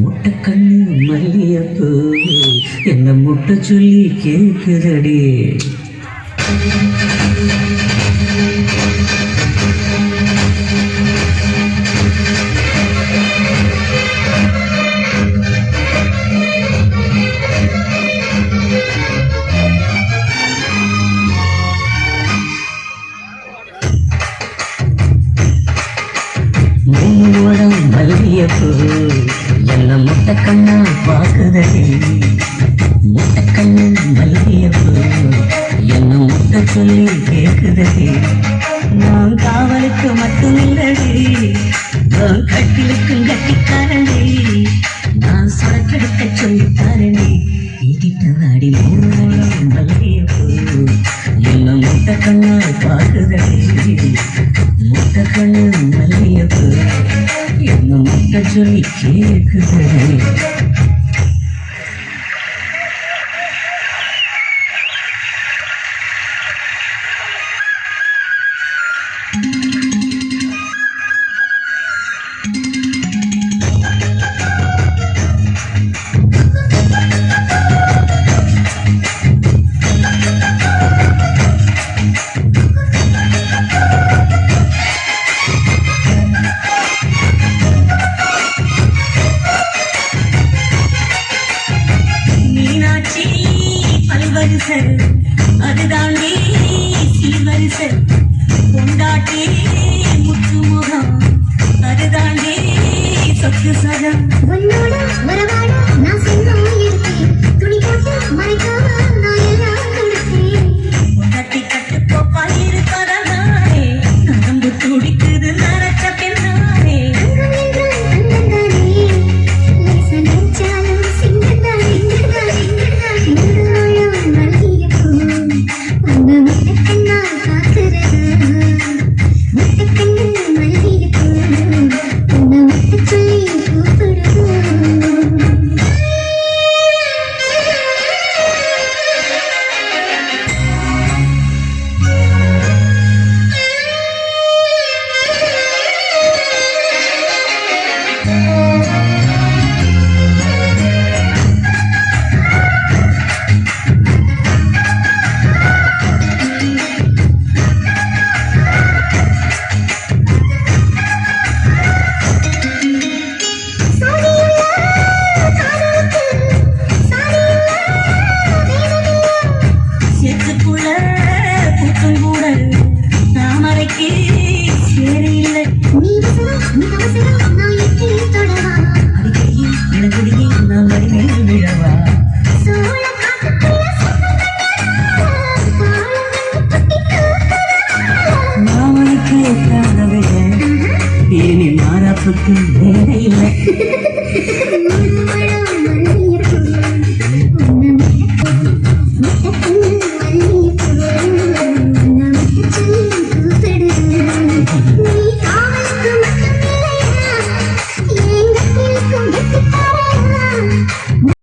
முட்டை கண்ணு மல்லியப்பூ என்ன முட்டை சொல்லி கேட்குதடி. மூடம் மல்லியப்பூ என்ன முட்டை கண்ணா பாக்குதடி. முட்டை கண்ணு மல்லியப்பூ என்ன முட்டை சொல்லி கேக்குதடி. நான் காவலுக்கு மட்டும் இல்லடி, நான் கட்டிலுக்கும் கட்டிக்காரண்டி. நான் சொடக்கெடுக்க சொல்லித்தாரண்டி. ஈட்டிட்ட வாடி மூடம் மல்லியப்பூ என்ன முட்டை கண்ணா பாக்குதடி. முட்டை கண்ணு மல்லியப்பூ என்ன முட்டை சொல்லி கேக்குதடி. அதுதாண்டி சீவரிசை கொண்டாட்டி முத்து முகம். அதுதாண்டி சொத்து சகம். உன்னோட வரவாட நான் சொந்தம் இருக்கேன். துணி போட்டு மறைக்காம நான் எல்லாம் கொடுத்தேன். கட்டி கட்டு போப்பா இருப்பதானே நரம்பு துடிக்குது நரச்ச பெண்ணானே. இனி மாறாப்புக்கு வேற இல்லை.